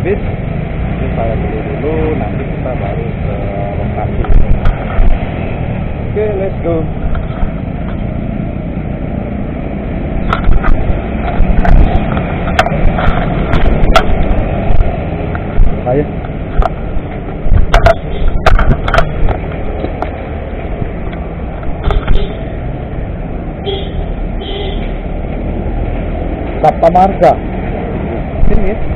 habis itu saya beli dulu, nanti kita baru ke lokasi. Oke, let's go. Ayo. Sabta Marga. Sini.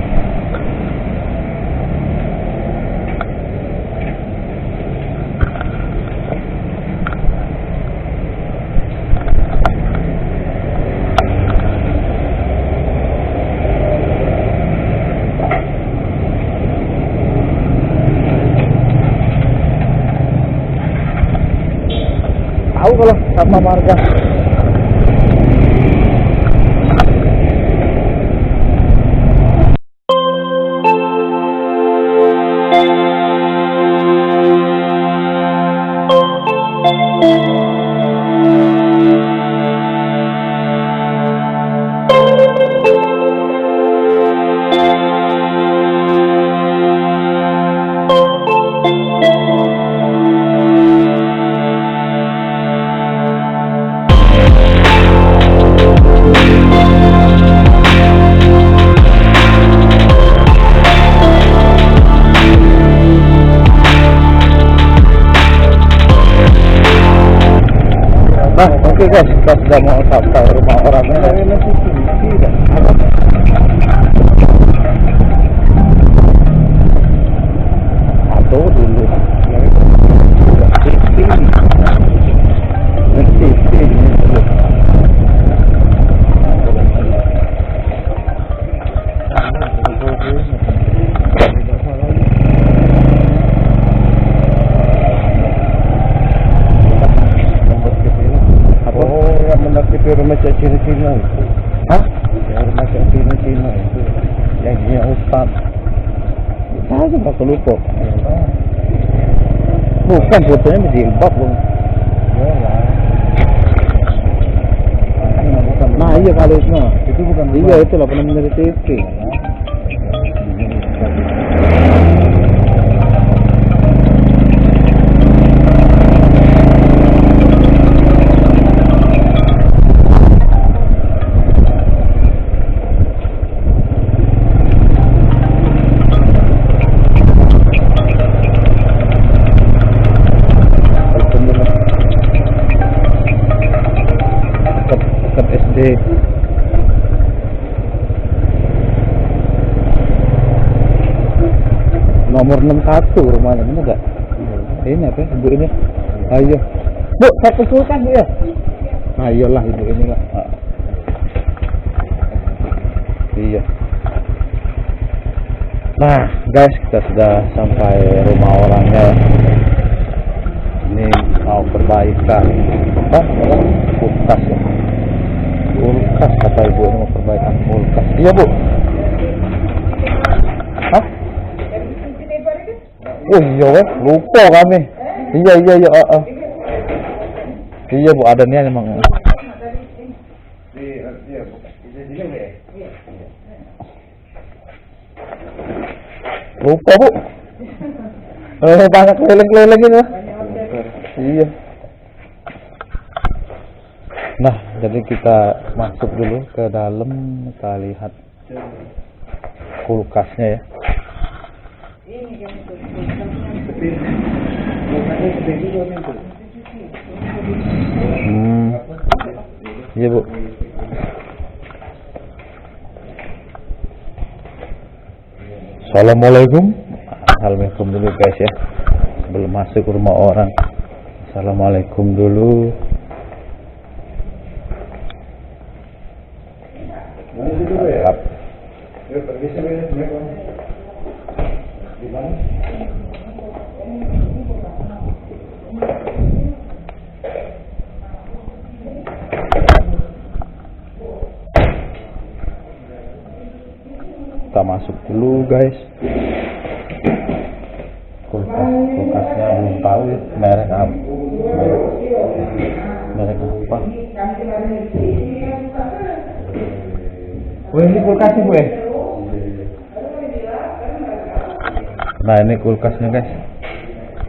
Tahu kalau Sabta Marga. Nah, oke guys, kita sudah mau sampai rumah orangnya. Atau dulu. Rumah Cina-Cina itu. Hah? Ya, rumah Cina-Cina itu. Yang punya Ustaz. Aja bakal lupa. Bukan, fotonya masih jilbab loh. Nah iya kalau itu mah. Itu bukan. Iya itu lah pernah dari TV. Nomor 61 rumahnya, bener gak? Ini apa ya, ibu ini? Ayo Bu, saya kusulkan Bu ya? Ayolah ibu ini lah. Iya. Nah guys, kita sudah sampai rumah orangnya. Ini mau perbaikan apa? Kulkas ya. Kulkas kata ibu ini mau perbaikan kulkas. Iya Bu. Hah? Oh iya lupa kami. Iya. Iya Bu, ada nih emang. Lupa Bu. Banyak keliling-keliling gitu. Iya. Nah, jadi kita masuk dulu ke dalam, kita lihat kulkasnya ya. Iya Bu. Assalamualaikum. Assalamualaikum dulu guys ya. Sebelum masuk ke rumah orang, assalamualaikum dulu. Mantap. Kita masuk dulu guys. Kulkasnya belum tahu ya merek apa. Wah ini kulkasnya Bu ya? Nah ini kulkasnya guys,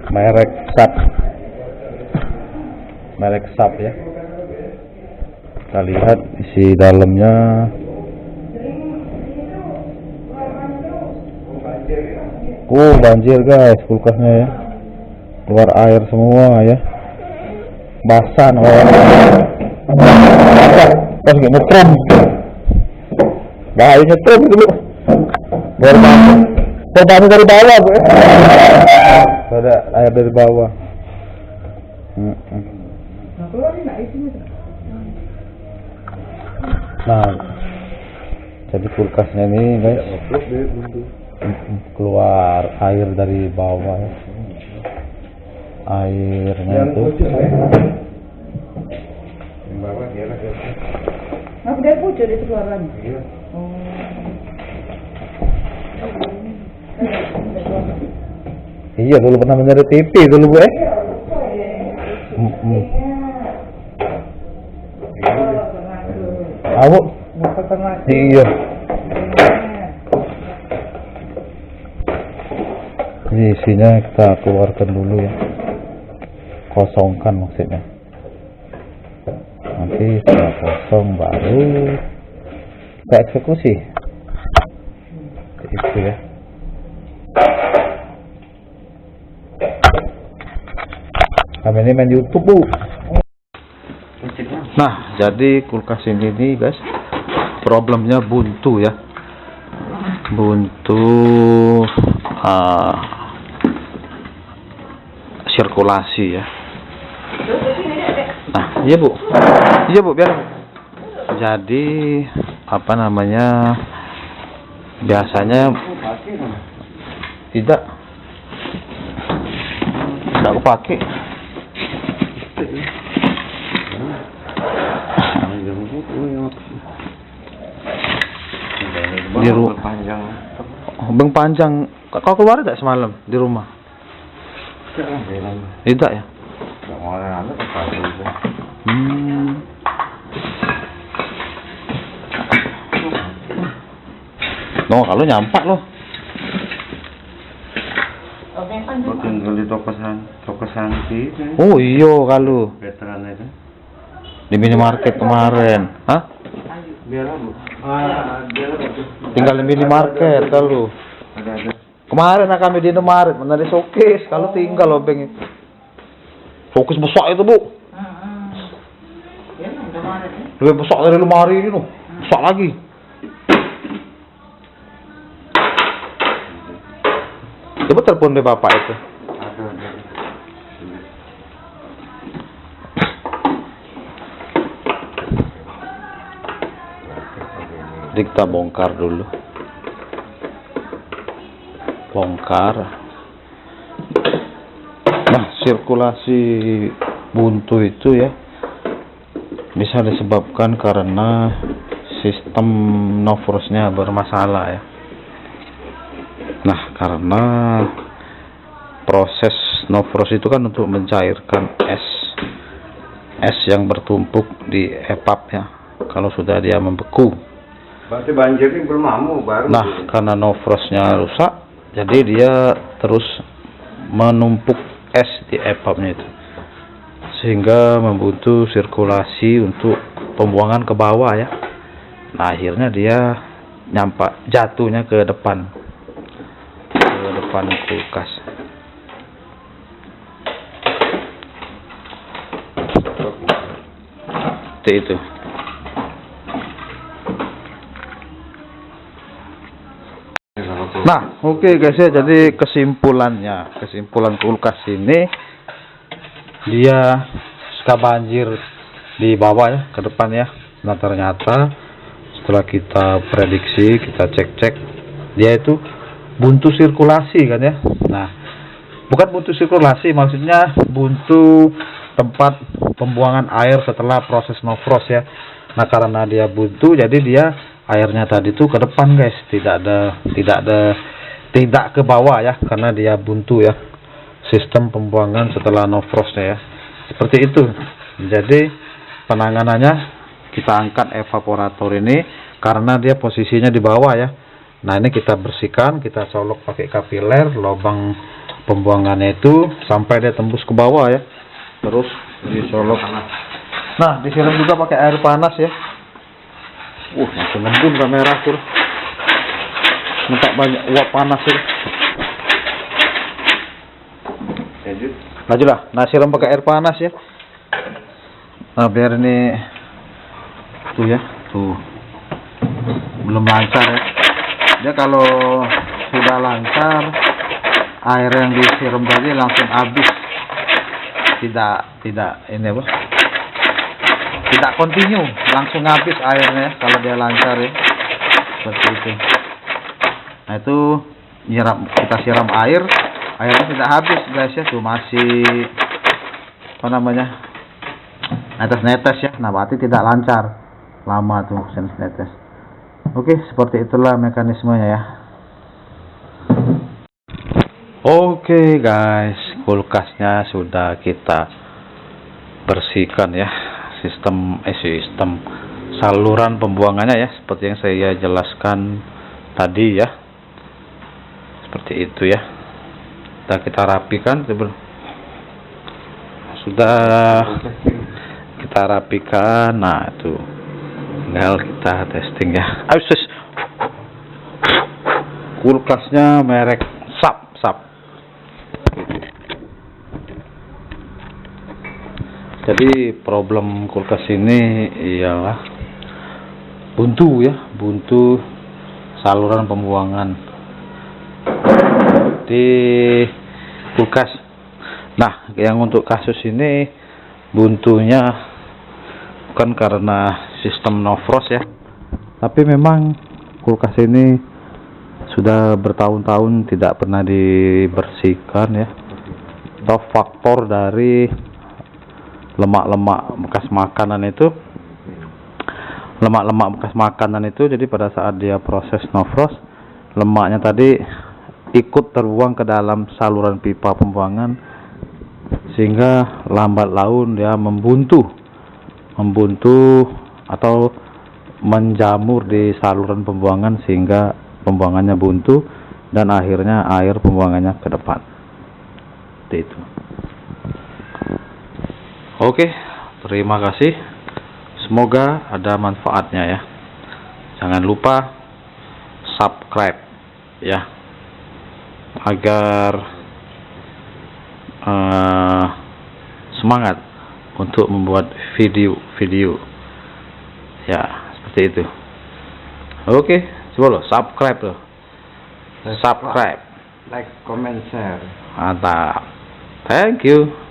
merek Sharp, merek Sharp ya. Kita lihat isi dalamnya. Banjir guys kulkasnya ya, keluar air semua ya, basah pas nyetrum, bahaya nyetrum dulu, berbahaya dari bawah bu, ada air dari bawah. Nah, jadi kulkasnya ini guys, keluar air dari bawah ya. Airnya itu dari pucuk itu keluaran. Iya dulu pernah menjadi TV dulu bu Aku iya. Ini isinya kita keluarkan dulu ya, kosongkan maksudnya. Nanti setelah kosong baru kita eksekusi. Itu ya. Kami ini main YouTube bu. Nah jadi kulkas ini nih guys, problemnya buntu ya, buntu sirkulasi ya. Nah iya bu biar. Jadi apa namanya, biasanya tidak aku pakai. Di rumah panjang. Beng panjang. Kau keluar tidak semalam di rumah? Tidak ya? No, kalau nyampak loh. Tinggal di toko Santi. Oh iya kalau Veteran itu. di minimarket kemarin. Hah? Tinggal di minimarket kalau. Ada. Kemarin kami di Indomaret, mana di showcase. Kalau tinggal lobeng itu. Showcase besar itu bu. Lebih besar dari lemari ini, besar lagi. Coba telepon deh bapak itu. Jadi kita bongkar dulu. Bongkar. Nah, sirkulasi buntu itu ya bisa disebabkan karena sistem no-frost-nya bermasalah ya. Nah, karena proses no-frost itu kan untuk mencairkan es yang bertumpuk di epap ya. Kalau sudah dia membeku. Berarti banjir ini belum mamu baru. Nah, karena no-frost-nya rusak, jadi dia terus menumpuk es di epapnya itu, sehingga membuntu sirkulasi untuk pembuangan ke bawah ya. Nah, akhirnya dia jatuhnya ke depan kulkas. Seperti itu. Nah, oke guys ya, jadi kesimpulan kulkas ini dia suka banjir di bawah ya, ke depan ya. Nah, ternyata setelah kita prediksi, kita cek dia itu buntu sirkulasi kan ya. Nah, bukan buntu sirkulasi, maksudnya buntu tempat pembuangan air setelah proses no-frost ya. Nah, karena dia buntu, jadi dia airnya tadi tuh ke depan guys, tidak ke bawah ya, karena dia buntu ya, sistem pembuangan setelah no-frost ya, seperti itu. Jadi penanganannya kita angkat evaporator ini karena dia posisinya di bawah ya. Nah, ini kita bersihkan, kita colok pakai kapiler lubang pembuangannya itu sampai dia tembus ke bawah ya. Terus dicolok. Nah, disiram juga pakai air panas ya. Langsung ngembun kamera tuh. Minta banyak uap panas tuh. Lanjutlah. Nah, siram pakai air panas ya. Nah, biar ini tuh ya, tuh belum lancar ya. Dia kalau sudah lancar, air yang disiram tadi langsung habis. Tidak ini apa? Tidak continue, langsung habis airnya kalau dia lancar ya. Seperti itu. Nah, itu kita siram air, airnya tidak habis guys ya, tuh masih apa namanya? Netes-netes ya. Nah, berarti tidak lancar. Lama tuh netes. Oke, seperti itulah mekanismenya ya. Oke guys, kulkasnya sudah kita bersihkan ya. Sistem saluran pembuangannya ya, seperti yang saya jelaskan tadi ya. Seperti itu ya. Kita rapikan, sudah kita rapikan. Nah, itu tinggal kita testing ya. Kulkasnya merek SAP. Jadi problem kulkas ini ialah buntu ya, buntu saluran pembuangan di kulkas. Nah, yang untuk kasus ini buntunya bukan karena sistem no frost ya, tapi memang kulkas ini sudah bertahun-tahun tidak pernah dibersihkan ya, atau faktor dari lemak-lemak bekas makanan itu, jadi pada saat dia proses no frost, lemaknya tadi ikut terbuang ke dalam saluran pipa pembuangan, sehingga lambat laun dia membuntu atau menjamur di saluran pembuangan, sehingga pembuangannya buntu dan akhirnya air pembuangannya ke depan. Seperti itu. Oke, terima kasih. Semoga ada manfaatnya ya. Jangan lupa subscribe ya, agar semangat untuk membuat video ya, seperti itu. Oke, coba lo subscribe. Like, comment, share. Mantap. Thank you.